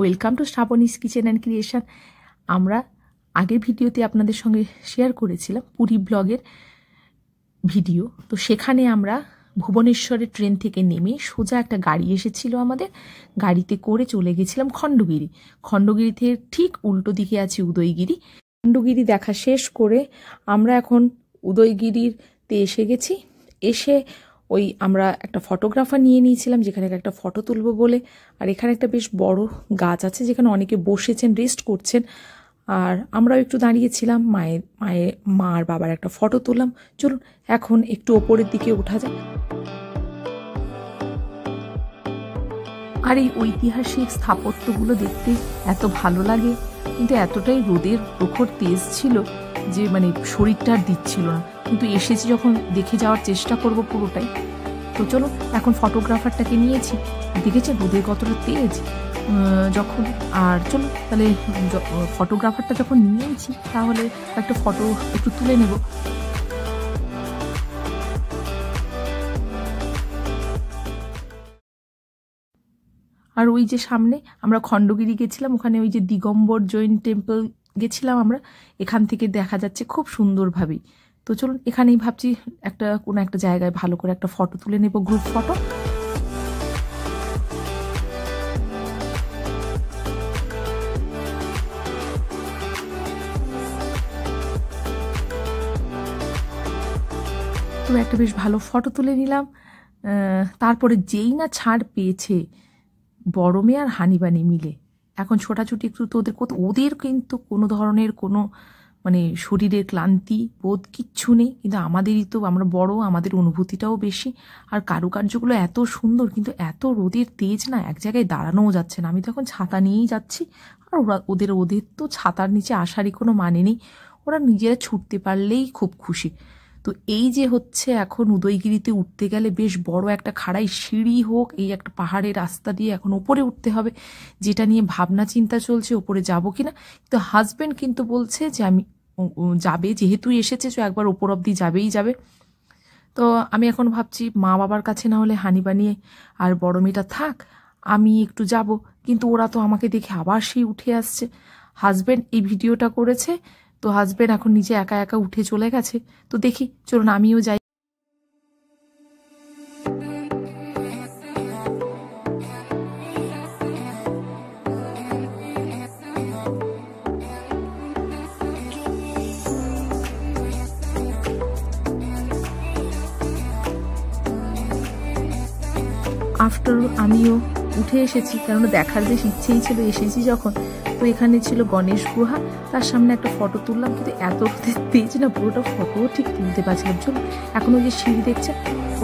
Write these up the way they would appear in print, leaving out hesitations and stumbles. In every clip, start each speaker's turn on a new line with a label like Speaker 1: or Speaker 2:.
Speaker 1: Welcome to Shrabani's kitchen and creation. আমরা আগের ভিডিওতে আপনাদের সঙ্গে শেয়ার করেছিলাম পুরী ব্লগের ভিডিও। তো সেখানে আমরা ভুবনেশ্বরের ট্রেন থেকে নেমে সোজা একটা গাড়ি এসেছিল আমাদের, গাড়িতে করে চলে গেছিলাম খণ্ডগিরি। খণ্ডগিরি থেকে ঠিক উল্টো দিকে আছে উদয়গিরি। খণ্ডগিরি দেখা শেষ করে আমরা এখন উদয়গিরিতে এসে গেছি। এসে আমরা একটা ফটোগ্রাফার নিয়ে নিয়েছিলাম, যেখানে একটা ফটো তুলবো বলে। আর এখানে একটা বেশ বড় গাছ আছে, যেখানে অনেকে বসেছেন, রেস্ট করছেন। আর আমরাও একটু দাঁড়িয়েছিলাম, মা আর বাবার একটা ফটো তুললাম। চলুন এখন একটু ওপরের দিকে ওঠা যায়। আর এই ঐতিহাসিক স্থাপত্যগুলো দেখতে এত ভালো লাগে, কিন্তু এতটাই রোদের প্রখর তেজ ছিল যে শরীরটা আর দিচ্ছিল না। কিন্তু এসেছি যখন, দেখে যাওয়ার চেষ্টা করব পুরোটাই। তো চলো, এখন ফটোগ্রাফারটাকে নিয়েছি, দেখেছে রোদের কতটা তেজ যখন। আর চলো তাহলে ফটোগ্রাফারটা যখন নিয়েছি, তাহলে একটা ফটো একটু তুলে নেব। আর ওই যে সামনে আমরা খণ্ডগিরি গেছিলাম, ওখানে ওই যে দিগম্বর জৈন টেম্পল গেছিলাম আমরা, এখান থেকে দেখা যাচ্ছে খুব সুন্দরভাবেই। তো চলুন, এখানেই ভাবছি কোনো একটা জায়গায় ভালো করে একটা ফটো তুলে নেব, গ্রুপ ফটো। তো একটা বেশ ভালো ফটো তুলে নিলাম। তারপরে যেই না ছাড় পেয়েছে বড় মেয়ে আর হানিবানি মিলে, এখন ছোটাছুটি একটু। তো ওদের কিন্তু কোনো ধরনের কোনো শরীরের ক্লান্তি বোধ কিচ্ছু নেই, কিন্তু আমাদেরই তো, আমরা বড়, আমাদের অনুভূতিটাও বেশি। আর কারুকার্যগুলো এত সুন্দর, কিন্তু এত রোদের তেজ না, এক জায়গায় দাঁড়ানোও যাচ্ছে না। আমি তো এখন ছাতা নিয়েই যাচ্ছি। আর ওদের তো ছাতার নিচে আসারই কোনো মানে নেই, ওরা নিজেরা ছুটতে পারলেই খুব খুশি। তো এই যে হচ্ছে, এখন উদয়গিরিতে উঠতে গেলে বেশ বড় একটা খাড়াই সিঁড়ি হোক, এই একটা পাহাড়ের রাস্তা দিয়ে এখন ওপরে উঠতে হবে, যেটা নিয়ে ভাবনা চিন্তা চলছে ওপরে যাব কিনা। তো হাজবেন্ড কিন্তু বলছে যে আমি যাবে, যেহেতু এসেছে একবার ওপর অব্দি যাবে। তো আমি এখন ভাবছি মা বাবার কাছে না হলে হানিবানি আর বড় মেয়েটা থাক, আমি একটু যাব। কিন্তু ওরা তো আমাকে দেখে আবার সেই উঠে আসছে। হাজবেন্ড এই ভিডিওটা করেছে, তো হাজবেন্ড এখন নিজে একা একা উঠে চলে গেছে। তো দেখি, চলুন আমিও যাই। আফটার আমিও উঠে এসেছি, কারণ দেখার বেশ ইচ্ছেই ছিল, এসেছি যখন। তো এখানে ছিল গণেশ গুহা, তার সামনে একটা ফটো তুললাম, কিন্তু এত তেজ না, পুরোটা ফটোও ঠিক তুলতে পারছিলাম। চলো এখন ওই যে সিঁড়ি দেখছে,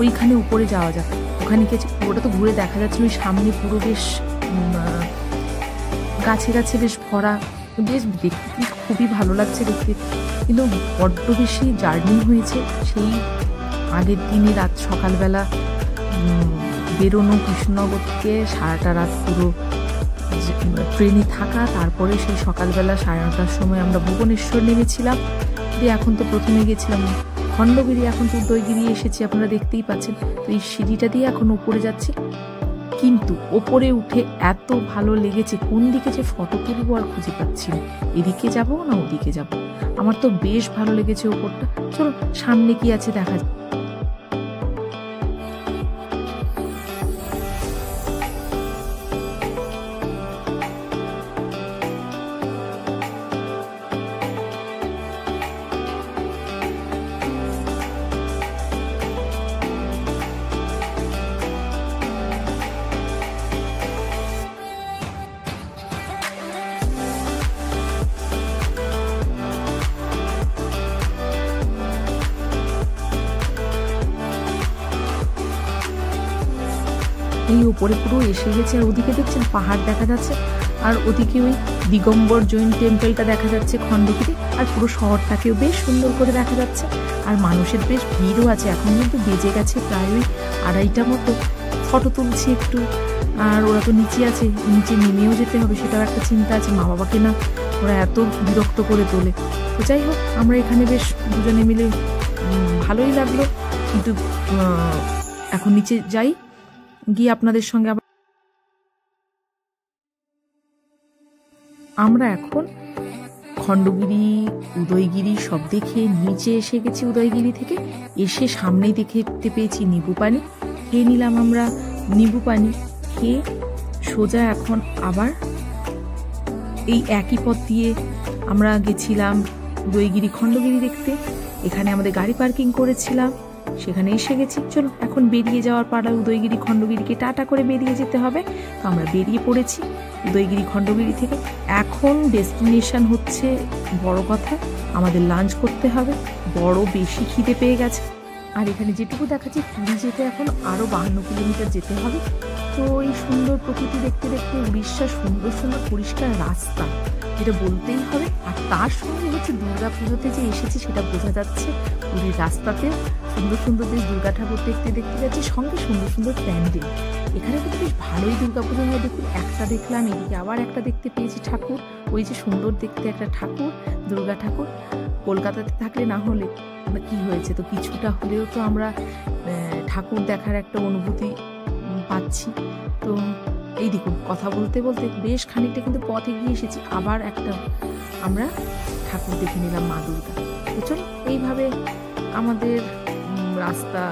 Speaker 1: ওইখানে উপরে যাওয়া যাক। ওখানে গেছে, পুরোটা তো ঘুরে দেখা যাচ্ছে। ওই সামনে পুরো বেশ গাছে গাছে বেশ ভরা, বেশ দেখতে খুবই ভালো লাগছে দেখতে। কিন্তু বড্ড বেশি জার্নি হয়েছে, সেই আগের দিনে রাত সকালবেলা বেরোনো কৃষ্ণনগর থেকে, সারাটা রাত পুরো ট্রেনে থাকা, তারপরে সেই সকালবেলা 9:30টার সময় আমরা ভুবনেশ্বর নেমেছিলাম। দিয়ে এখন তো প্রথমে গেছিলাম খণ্ডগিরি, এখন তো উদয়গিরি এসেছি, আপনারা দেখতেই পাচ্ছেন। তো এই সিঁড়িটা দিয়ে এখন উপরে যাচ্ছি, কিন্তু ওপরে উঠে এত ভালো লেগেছে, কোন দিকে যে ফটো তুলবো আর খুঁজে পাচ্ছি না, এদিকে যাব না ওদিকে যাব। আমার তো বেশ ভালো লেগেছে ওপরটা। চলো সামনে কি আছে দেখা যায়। এই উপরে পুরো এসে গেছে, আর ওদিকে দেখছেন পাহাড় দেখা যাচ্ছে, আর ওদিকে ওই দিগম্বর জৈন টেম্পলটা দেখা যাচ্ছে খণ্ডগিরি। আর পুরো শহরটাকেও বেশ সুন্দর করে দেখা যাচ্ছে। আর মানুষের বেশ ভিড়ও আছে, এখন কিন্তু বেজে গেছে প্রায় ওই 2:30টা মতো। ফটো তুলছি একটু, আর ওরা তো নিচে আছে, নিচে নেমেও যেতে হবে, সেটাও একটা চিন্তা আছে। মা বাবাকে না ওরা এত বিরক্ত করে তোলে। তো যাই হোক, আমরা এখানে বেশ দুজনে মিলে ভালোই লাগলো। কিন্তু এখন নিচে যাই, গিয়ে আপনাদের সঙ্গে আবার আমরা এখন খণ্ডগিরি, উদয়গিরি সব দেখে নিচে এসে গেছি। উদয়গিরি থেকে এসে সামনেই দেখতে পেয়েছি নিবু পানি। খেয়ে নিলাম আমরা নিবু পানি। খেয়ে সোজা এখন আবার এই একই পথ দিয়ে আমরা গেছিলাম উদয়গিরি, খণ্ডগিরি দেখতে। এখানে আমাদের গাড়ি পার্কিং করেছিলাম, সেখানে এসে গেছি। চলো এখন বেরিয়ে যাওয়ার পালা। উদয়গিরি খণ্ডগিরিকে টাটা করে বেরিয়ে যেতে হবে। তো আমরা বেরিয়ে পড়েছি উদয়গিরি খণ্ডগিরি থেকে। এখন ডেস্টিনেশন হচ্ছে বড় কথা, আমাদের লাঞ্চ করতে হবে। বড় বেশি খিদে পেয়ে গেছে। আর এখানে যেটুকু দেখাচ্ছি, পুরী যেতে এখন আরও 52 কিলোমিটার যেতে হবে। তো এই সুন্দর প্রকৃতি দেখতে দেখতে উড়িষ্যার সুন্দর সুন্দর পরিষ্কার রাস্তা, যেটা বলতেই হবে। আর তার সঙ্গে হচ্ছে দুর্গা পুজোতে যে এসেছি সেটা বোঝা যাচ্ছে। পুরীর রাস্তাতে সুন্দর সুন্দর বেশ দুর্গা ঠাকুর দেখতে দেখতে যাচ্ছি, সঙ্গে সুন্দর সুন্দর প্যান্ডেল। এখানে কিন্তু বেশ ভালোই দুর্গা পুজো হয়। দেখুন, একটা দেখলাম, এদিকে আবার একটা দেখতে পেয়েছি ঠাকুর। ওই যে সুন্দর দেখতে একটা ঠাকুর, দুর্গা ঠাকুর। কলকাতাতে থাকলে না হলে কি হয়েছে, তো কিছুটা হলেও তো আমরা ঠাকুর দেখার একটা অনুভূতি পাচ্ছি। তো এই দেখুন, কথা বলতে বলতে বেশ খানিকটা কিন্তু পথ এগিয়ে এসেছি। আবার একটা আমরা ঠাকুর দেখে নিলাম, মা দুর্গা। তো চলো এইভাবে আমাদের রাস্তা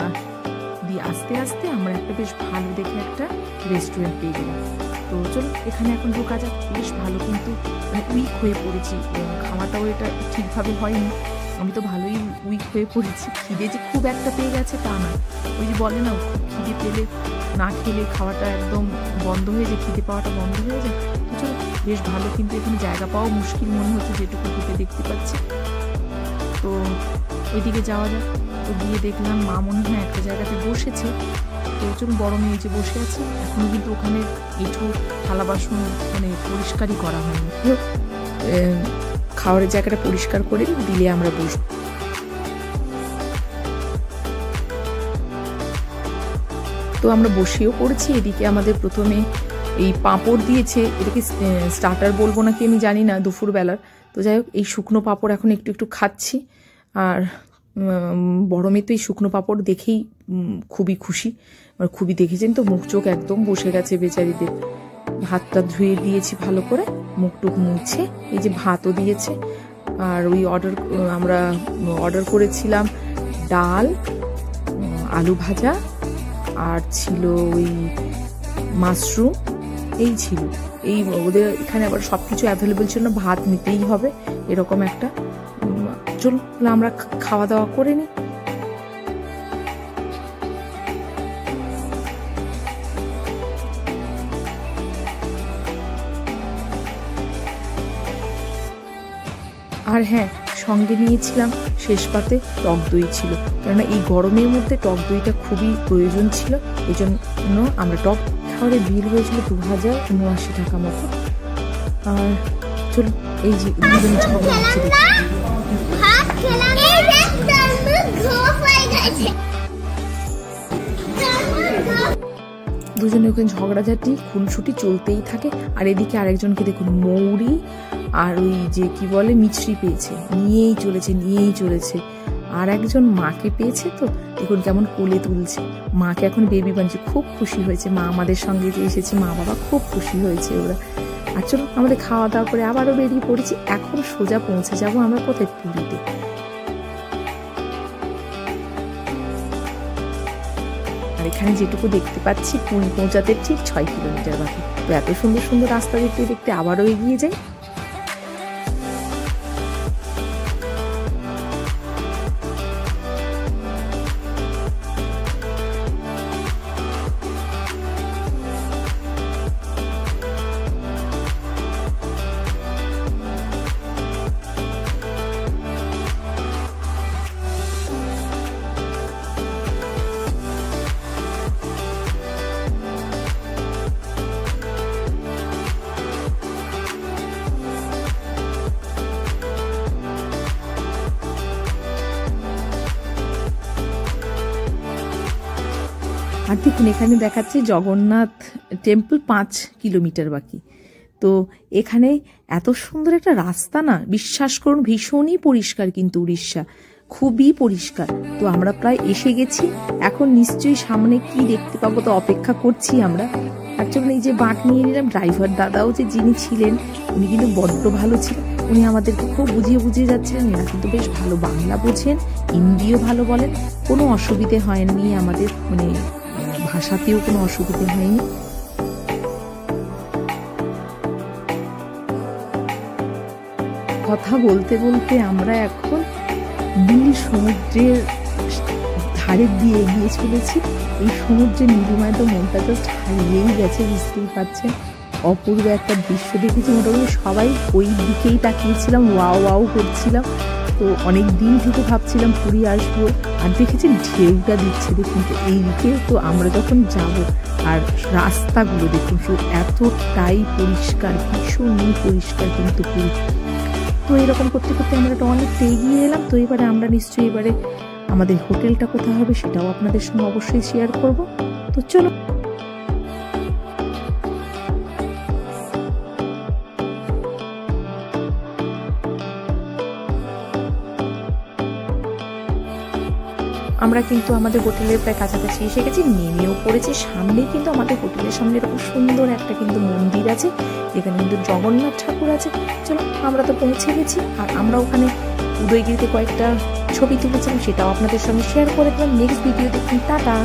Speaker 1: দিয়ে আস্তে আস্তে আমরা একটা বেশ ভালো দেখে একটা রেস্টুরেন্ট পেয়ে গেলাম। তো চলো এখানে এখন ঢোকা যাক। বেশ ভালো, কিন্তু উইক হয়ে পড়েছি, খাওয়াটাও এটা ঠিকভাবে হয়নি। আমি তো ভালোই উইক হয়ে পড়েছি। খিদে যে খুব একটা পেয়ে গেছে তা না, ওই যে বলে না, খুব খিদে পেলে না খেলে খাওয়াটা একদম বন্ধ হয়ে যায়, খিদে পাওয়াটা বন্ধ হয়ে যায়। তো চলো বেশ ভালো, কিন্তু এখানে জায়গা পাওয়া মুশকিল মনে হচ্ছে যেটুকু ঢুকে দেখতে পাচ্ছি। তো ওইদিকে যাওয়া যাক। তো গিয়ে দেখলাম মা মনে হয় একটা জায়গাতে বসেছে। তো চলুন, বড় মেয়ে যে বসে আছে, এখনো কিন্তু ওখানে এঁঠো থালা বাসন মানে পরিষ্কারই করা হয়নি। খাওয়ারের জায়গাটা পরিষ্কার করে দিলে আমরা বসব। তো আমরা বসেও পড়েছি। এদিকে আমাদের প্রথমে এই পাঁপড় দিয়েছে, এটাকে স্টার্টার বলবো নাকি আমি জানি না, দুপুরবেলার। তো যাই হোক, এই শুকনো পাঁপড় এখন একটু একটু খাচ্ছি। আর বড় মেয়ে তো এই শুকনো পাঁপড় দেখেই খুবই খুশি, আর খুবই দেখেছেন তো, মুখ চোখ একদম বসে গেছে বেচারিদের। ভাতটা ধুয়ে দিয়েছি ভালো করে, মুখ টুক মুছে। এই যে ভাতও দিয়েছে। আর ওই আমরা অর্ডার করেছিলাম ডাল, আলু ভাজা, আর ছিল ওই মাশরুম, এই ছিল। এই ওদের এখানে আবার সব কিছু অ্যাভেলেবেল ছিল না, ভাত নিতেই হবে এরকম একটা। চলো আমরা খাওয়া দাওয়া করে নিই। আর হ্যাঁ, সঙ্গে নিয়েছিলাম শেষ পাতে টক দই ছিল, কেননা এই গরমের মধ্যে টক দইটা খুবই প্রয়োজন ছিল। এই জন্য আমরা টক খাওয়ারে বিল হয়েছিল 2079 টাকা মতো। আর চলো, এই যে দুজনে ঝগড়া হচ্ছে, দুজনে ওখানে ঝগড়াঝাটি খুনসুটি চলতেই থাকে। আর এদিকে আরেকজনকে দেখুন, মৌরি আর ওই যে কি বলে মিছরি পেয়েছে, নিয়েই চলেছে। আর একজন মাকে পেয়েছে, তো দেখুন কেমন কোলে তুলছে মাকে, এখন বেবি বানছে, খুব খুশি হয়েছে। মা আমাদের সঙ্গে যে এসেছে, মা বাবা খুব খুশি হয়েছে ওরা। আর চলো আমাদের খাওয়া দাওয়া করে আবারও বেরিয়ে পড়েছি। এখন সোজা পৌঁছে যাবো আমরা কোথায়, পুরীতে। আর এখানে যেটুকু দেখতে পাচ্ছি, পুরী পৌঁছাতে ঠিক 6 কিলোমিটার বাকি। তো এত সুন্দর সুন্দর রাস্তা দেখতে দেখতে আবারও এগিয়ে যাই। আর দেখুন এখানে দেখাচ্ছে জগন্নাথ টেম্পল 5 কিলোমিটার বাকি। তো এখানে এত সুন্দর একটা রাস্তা না, বিশ্বাস করুন ভীষণই পরিষ্কার, কিন্তু উড়িষ্যা খুবই পরিষ্কার। তো আমরা প্রায় এসে গেছি, এখন নিশ্চয়ই সামনে কি দেখতে পাবো, তো অপেক্ষা করছি আমরা। তার জন্য এই যে বাঁক নিয়ে নিলাম। ড্রাইভার দাদাও যে যিনি ছিলেন উনি কিন্তু বড্ড ভালো ছিলেন, উনি আমাদেরকে খুব বুঝিয়ে যাচ্ছিলেন। এরা কিন্তু বেশ ভালো বাংলা বোঝেন, হিন্দিও ভালো বলেন, কোনো অসুবিধে হয়নি আমাদের, মানে ভাষাতেও কোনো অসুবিধে হয়নি। কথা বলতে বলতে আমরা এখন নীল সমুদ্রের ধারের দিয়ে এগিয়ে চলেছি। এই সমুদ্রের নীলিমায় তো মনটা জাস্ট হারিয়েই গেছে, বুঝতেই পারছেন। অপূর্ব একটা দৃশ্য দেখেছি, মোটামুটি সবাই ওই দিকেই তাকিয়েছিলাম, ওয়াও ওয়াও করছিলাম। তো অনেক দিন থেকে ভাবছিলাম পুরী আসবো, আর দেখেছি ঢেউটা দিচ্ছে দেখুন। তো এই দিকে তো আমরা যখন যাব, আর রাস্তাগুলো দেখুন শুধু এতটাই পরিষ্কার, ভীষণই পরিষ্কার কিন্তু পুরী। তো এরকম করতে করতে আমরা অনেকটা এগিয়ে এলাম। তো এবারে আমরা নিশ্চয়ই এবারে আমাদের হোটেলটা কোথায় হবে সেটাও আপনাদের সঙ্গে অবশ্যই শেয়ার করব। তো চলো। আমরা কিন্তু আমাদের হোটেলের প্রায় কাছাকাছি এসে গেছি, নেমেও পড়েছি। সামনেই কিন্তু আমাদের হোটেলের সামনে এরকম সুন্দর একটা কিন্তু মন্দির আছে, যেখানে কিন্তু জগন্নাথ ঠাকুর আছে। চলো, আমরা তো পৌঁছে গেছি। আর আমরা ওখানে উদয়গিরিতে কয়েকটা ছবি তুলেছিলাম, সেটাও আপনাদের সঙ্গে শেয়ার করে দিলাম। নেক্সট ভিডিও দেখুন, টাটা।